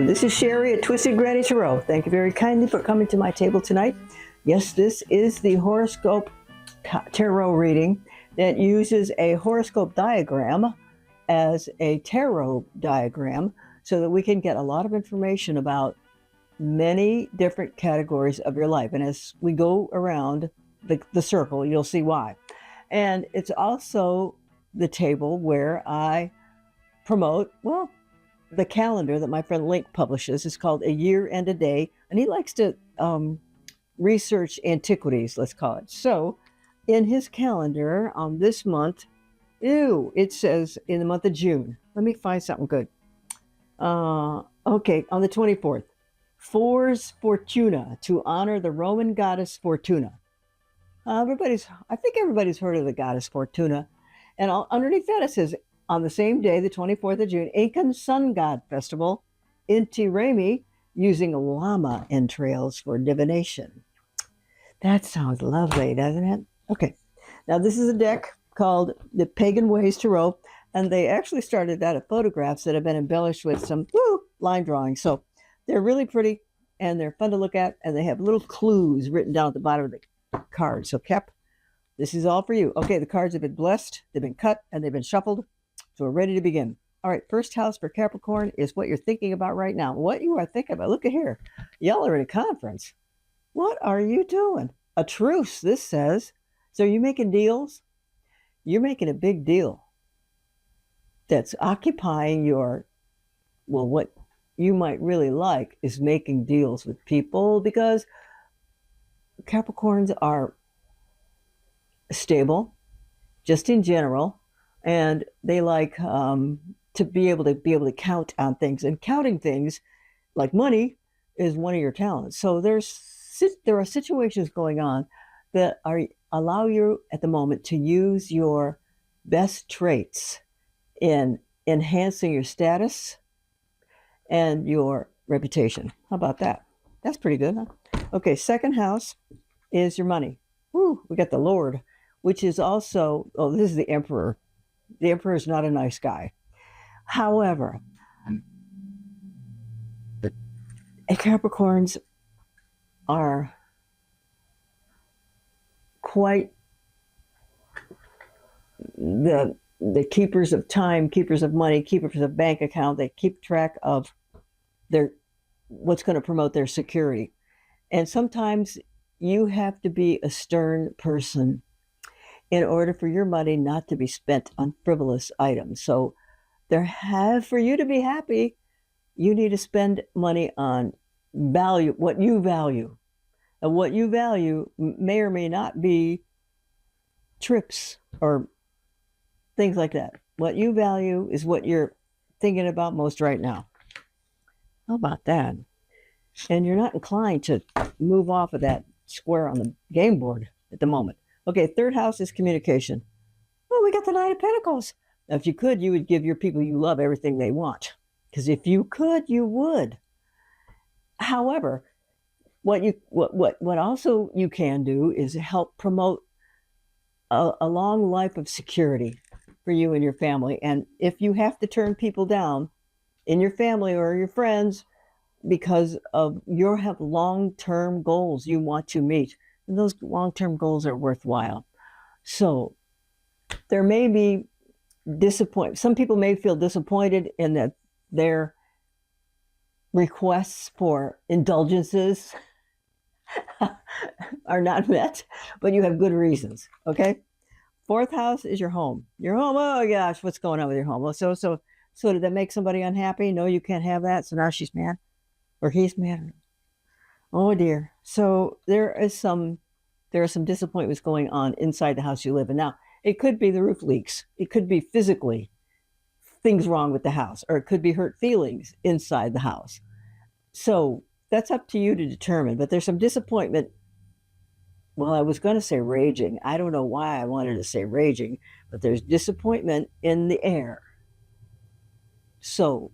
This is Sherry at Twisted Granny Tarot. Thank you very kindly for coming to my table tonight. Yes, this is the horoscope tarot reading that uses a horoscope diagram as a tarot diagram so that we can get a lot of information about many different categories of your life. And as we go around the circle, you'll see why. And it's also the table where I promote, well, the calendar that my friend Link publishes. Is called A Year and a Day, and he likes to research antiquities, let's call it. So in his calendar on this month, it says in the month of June. Let me find something good. Okay, on the 24th, Fors Fortuna, to honor the Roman goddess Fortuna. I think everybody's heard of the goddess Fortuna. And underneath that it says, on the same day, the 24th of June, Incan Sun God Festival, Inti Raymi, using llama entrails for divination. That sounds lovely, doesn't it? Okay, now this is a deck called the Pagan Ways Tarot, and they actually started out of photographs that have been embellished with some line drawings. So they're really pretty, and they're fun to look at, and they have little clues written down at the bottom of the card. So Cap, this is all for you. Okay, the cards have been blessed, they've been cut, and they've been shuffled. So we're ready to begin. All right, first house for Capricorn is what you're thinking about right now. What you are thinking about. Look at here. Y'all are in a conference. What are you doing? A truce, this says. So you're making deals? You're making a big deal that's occupying your, well, what you might really like is making deals with people, because Capricorns are stable, just in general. And they like to be able to count on things, and counting things like money is one of your talents. So there are situations going on that allow you at the moment to use your best traits in enhancing your status and your reputation. How about that? That's pretty good, huh? Okay, second house is your money. Woo, we got the Lord, which is also, this is the Emperor. The Emperor is not a nice guy. However, Capricorns are quite the keepers of time, keepers of money, keepers of bank account. They keep track of what's going to promote their security. And sometimes you have to be a stern person in order for your money not to be spent on frivolous items. So for you to be happy, you need to spend money on value, what you value. And what you value may or may not be trips or things like that. What you value is what you're thinking about most right now. How about that? And you're not inclined to move off of that square on the game board at the moment. Okay, third house is communication. Well, we got the Nine of Pentacles. Now, if you could, you would give your people you love everything they want. Because if you could, you would. However, what also you can do is help promote a long life of security for you and your family. And if you have to turn people down in your family or your friends because of you have long-term goals you want to meet, and those long-term goals are worthwhile. So there may be disappointment. Some people may feel disappointed in that their requests for indulgences are not met, but you have good reasons, okay? Fourth house is your home. Your home, oh gosh, what's going on with your home? Well, so did that make somebody unhappy? No, you can't have that. So now she's mad, or he's mad. Oh dear. So there are some disappointments going on inside the house you live in. Now, it could be the roof leaks. It could be physically things wrong with the house, or it could be hurt feelings inside the house. So that's up to you to determine. But there's some disappointment. Well, I was going to say raging. I don't know why I wanted to say raging, but there's disappointment in the air. So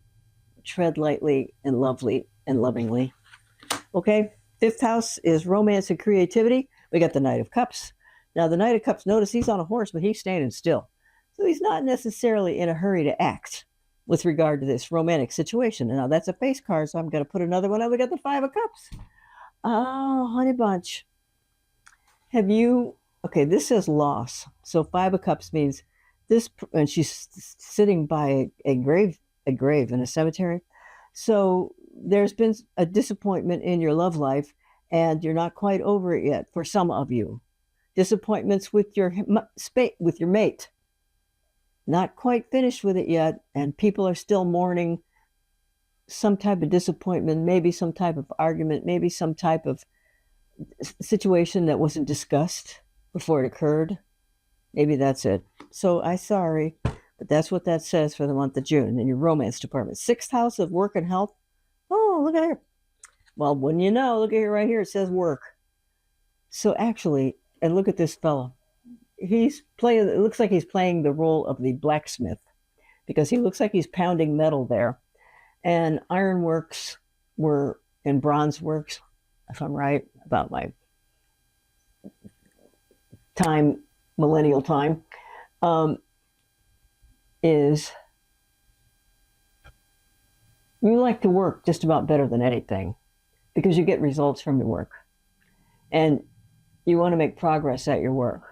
tread lightly and lovingly. Okay, fifth house is romance and creativity. We got the Knight of Cups. Now, the Knight of Cups, notice he's on a horse, but he's standing still. So he's not necessarily in a hurry to act. with regard to this romantic situation. And now that's a face card, so I'm going to put another one up. We got the Five of Cups. Oh, honey bunch. Have you, okay, this says loss. So Five of Cups means this, and she's sitting by a grave in a cemetery. So there's been a disappointment in your love life, and you're not quite over it yet for some of you. Disappointments with your mate. Not quite finished with it yet, and people are still mourning some type of disappointment, maybe some type of argument, maybe some type of situation that wasn't discussed before it occurred. Maybe that's it. So I'm sorry, but that's what that says for the month of June in your romance department. 6th house of work and health. Oh, look at here. Well, wouldn't you know, look at here right here. It says work. So actually, and look at this fellow. He's playing, it looks like he's playing the role of the blacksmith because he looks like he's pounding metal there. And ironworks were in bronze works, if I'm right about my time, millennial time, is you like to work just about better than anything because you get results from your work and you want to make progress at your work.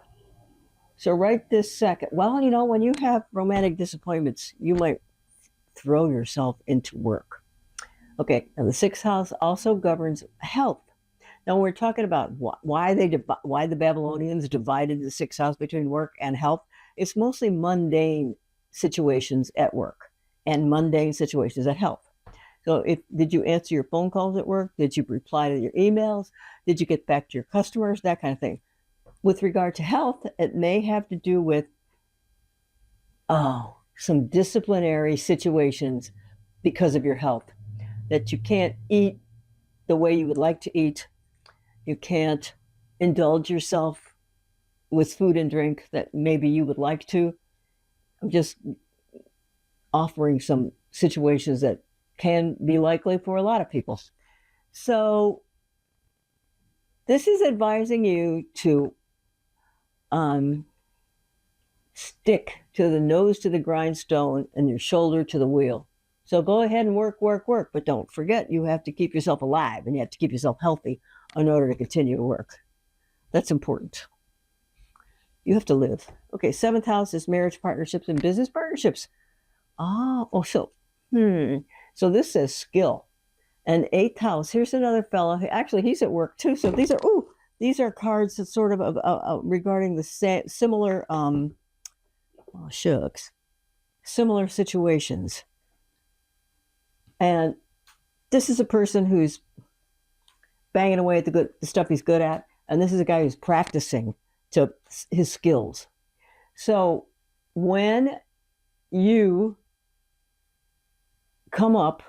So right this second, well, you know, when you have romantic disappointments, you might throw yourself into work. Okay, and the 6th house also governs health. Now, when we're talking about why the Babylonians divided the 6th house between work and health, it's mostly mundane situations at work and mundane situations at health. So did you answer your phone calls at work? Did you reply to your emails? Did you get back to your customers? That kind of thing. With regard to health, it may have to do with some disciplinary situations because of your health, that you can't eat the way you would like to eat. You can't indulge yourself with food and drink that maybe you would like to. I'm just offering some situations that can be likely for a lot of people. So this is advising you to stick to the nose to the grindstone and your shoulder to the wheel. So go ahead and work, but don't forget you have to keep yourself alive and you have to keep yourself healthy in order to continue to work. That's important. You have to live. Okay, 7th house is marriage partnerships and business partnerships. So this says skill. And 8th house, here's another fellow. Actually, he's at work too. So these are cards that sort of regarding the similar, similar situations. And this is a person who's banging away at the stuff he's good at. And this is a guy who's practicing to his skills. So when you come up,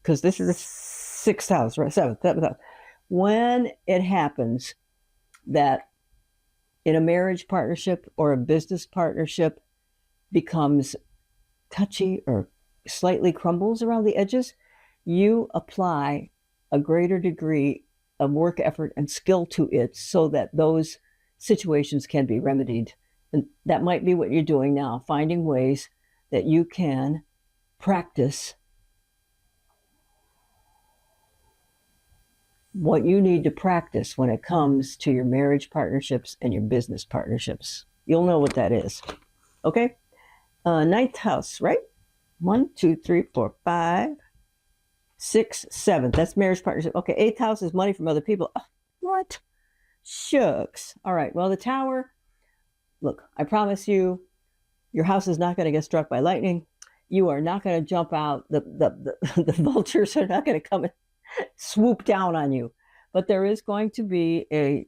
because this is the 6th house, right? 7th house. When it happens that in a marriage partnership or a business partnership becomes touchy or slightly crumbles around the edges, you apply a greater degree of work effort and skill to it so that those situations can be remedied. And that might be what you're doing now, finding ways that you can practice what you need to practice when it comes to your marriage partnerships and your business partnerships. You'll know what that is. Okay? 9th house, right? 1, 2, 3, 4, 5, 6, 7. That's marriage partnership. Okay, 8th house is money from other people. What? Shucks. All right, well, the Tower, look, I promise you, your house is not going to get struck by lightning. You are not going to jump out. The vultures are not going to come and swoop down on you. But there is going to be a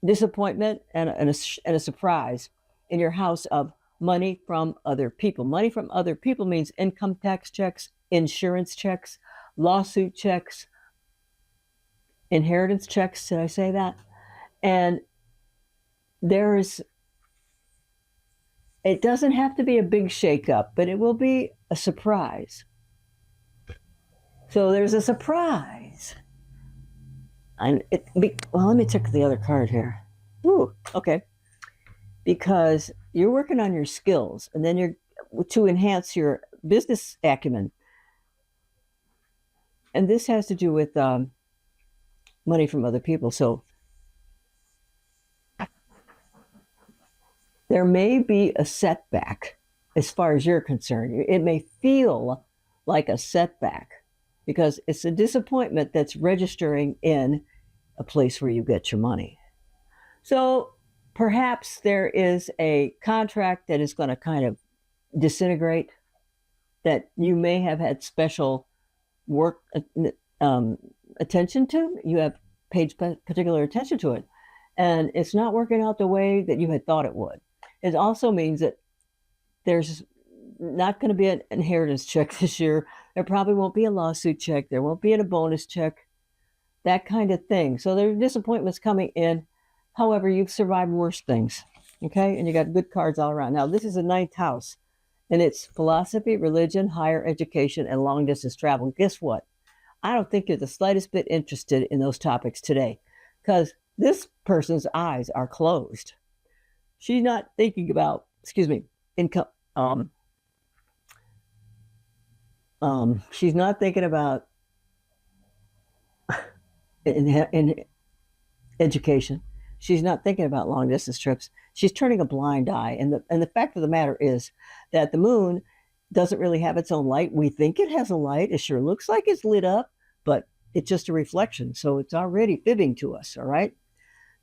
disappointment and a surprise in your house of money from other people. Money from other people means income tax checks, insurance checks, lawsuit checks, inheritance checks. Did I say that? And it doesn't have to be a big shakeup, but it will be a surprise. So there's a surprise. Let me check the other card here. Ooh, okay. Because you're working on your skills, and then you're to enhance your business acumen. And this has to do with money from other people. So there may be a setback as far as you're concerned. It may feel like a setback because it's a disappointment that's registering in a place where you get your money. So perhaps there is a contract that is going to kind of disintegrate, that you may have had special work attention to. You have paid particular attention to it, and it's not working out the way that you had thought it would. It also means that there's not going to be an inheritance check this year. There probably won't be a lawsuit check. There won't be a bonus check, that kind of thing. So there are disappointments coming in. However, you've survived worse things, okay? And you got good cards all around. Now, this is the 9th house, and it's philosophy, religion, higher education, and long-distance travel. Guess what? I don't think you're the slightest bit interested in those topics today because this person's eyes are closed. She's not thinking about, income. She's not thinking about in education. She's not thinking about long distance trips. She's turning a blind eye. And the fact of the matter is that the moon doesn't really have its own light. We think it has a light. It sure looks like it's lit up, but it's just a reflection. So it's already fibbing to us, all right?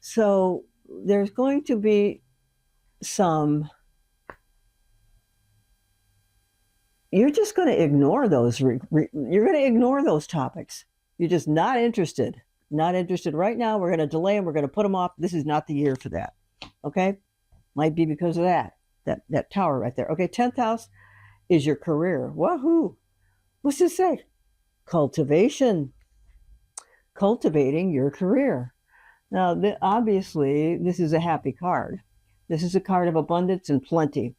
So there's going to be you're just going to ignore those. You're going to ignore those topics. You're just not interested. Not interested right now. We're going to delay them. We're going to put them off. This is not the year for that. Okay? Might be because of that tower right there. Okay, 10th house is your career. Wahoo! What's this say? Cultivation. Cultivating your career. Now, obviously, this is a happy card. This is a card of abundance and plenty.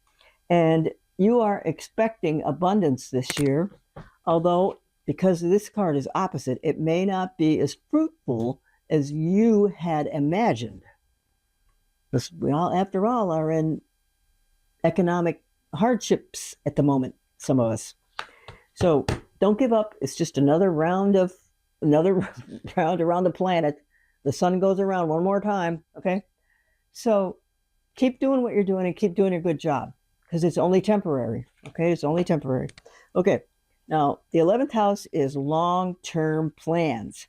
And you are expecting abundance this year, although because this card is opposite, it may not be as fruitful as you had imagined. Because we all, after all, are in economic hardships at the moment, some of us. So don't give up. It's just another round around the planet. The sun goes around one more time, okay? So keep doing what you're doing and keep doing a good job because it's only temporary, okay? It's only temporary. Okay, now the 11th house is long-term plans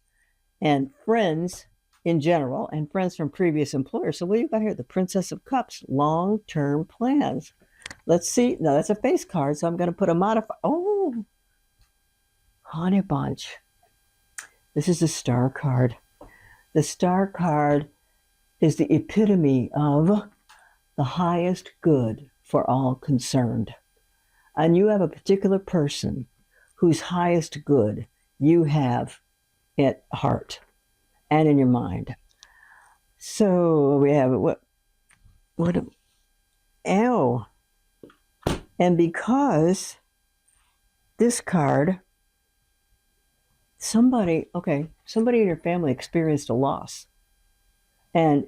and friends in general and friends from previous employers. So what do you got here? The Princess of Cups, long-term plans. Let's see. Now that's a face card, so I'm going to put a modifier. Oh, Honey Bunch. This is a star card. The star card is the epitome of the highest good for all concerned. And you have a particular person whose highest good you have at heart and in your mind. So we have ow. And because this card, somebody in your family experienced a loss. And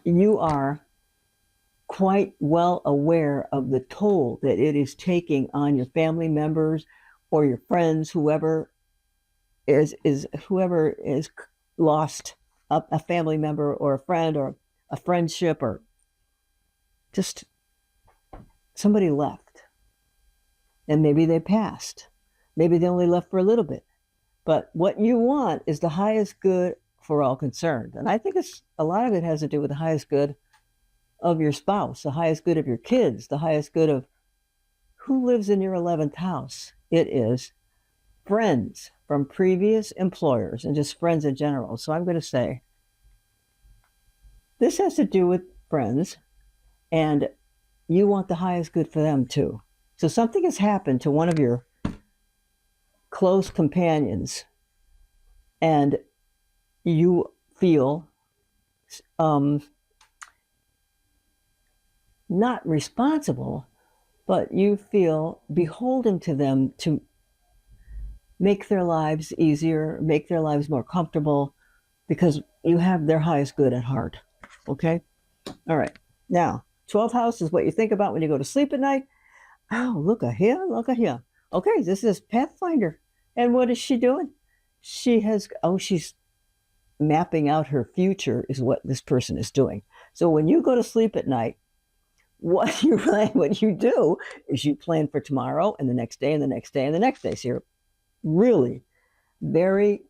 you are quite well aware of the toll that it is taking on your family members or your friends, whoever is lost a family member or a friend or a friendship or just somebody left. And maybe they passed. Maybe they only left for a little bit. But what you want is the highest good for all concerned. And I think a lot of it has to do with the highest good of your spouse, the highest good of your kids, the highest good of who lives in your 11th house. It is friends from previous employers and just friends in general. So I'm going to say this has to do with friends, and you want the highest good for them too. So something has happened to one of your close companions, and you feel not responsible, but you feel beholden to them to make their lives easier, make their lives more comfortable, because you have their highest good at heart. Okay? All right. Now, 12th house is what you think about when you go to sleep at night. Oh, look at here, look at here. Okay, this is Pathfinder. And what is she doing? She's mapping out her future is what this person is doing. So when you go to sleep at night, what you do is you plan for tomorrow and the next day and the next day and the next day. So you're really very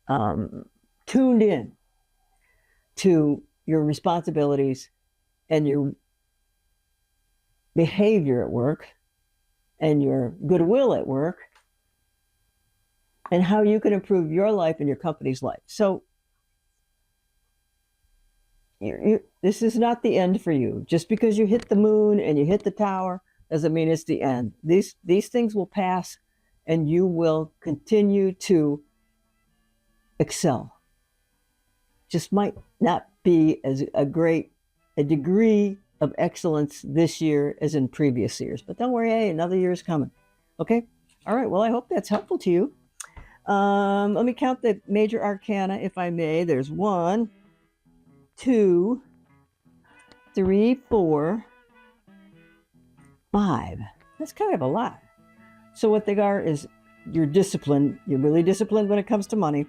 tuned in to your responsibilities and your behavior at work and your goodwill at work and how you can improve your life and your company's life. So this is not the end for you. Just because you hit the moon and you hit the tower doesn't mean it's the end. These things will pass and you will continue to excel. Just might not be as a degree of excellence this year as in previous years. But don't worry, hey, another year is coming. Okay? All right, well, I hope that's helpful to you. Let me count the major arcana, if I may. There's 1, 2, 3, 4, 5. That's kind of a lot. So what they are is you're disciplined. You're really disciplined when it comes to money.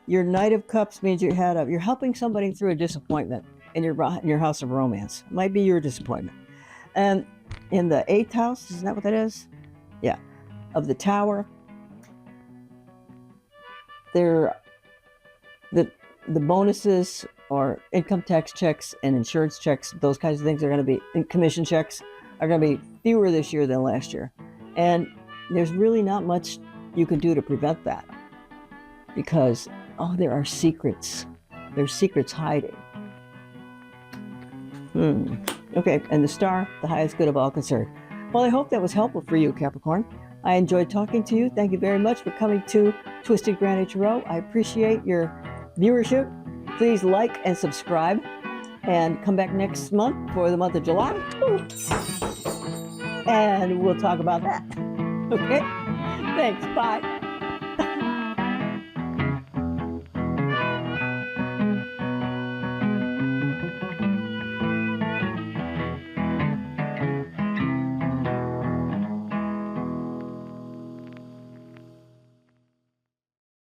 Your Knight of Cups means you're helping somebody through a disappointment in your house of romance. It might be your disappointment. And in the 8th house, isn't that what that is? Yeah, of the Tower. The bonuses or income tax checks and insurance checks, those kinds of things are going to be, and commission checks are going to be fewer this year than last year. And there's really not much you can do to prevent that because, there are secrets. There's secrets hiding. Okay, and the Star, the highest good of all concerned. Well, I hope that was helpful for you, Capricorn. I enjoyed talking to you. Thank you very much for coming to Twisted Greenwich Row. I appreciate your viewership. Please like and subscribe and come back next month for the month of July. And we'll talk about that. Okay? Thanks. Bye.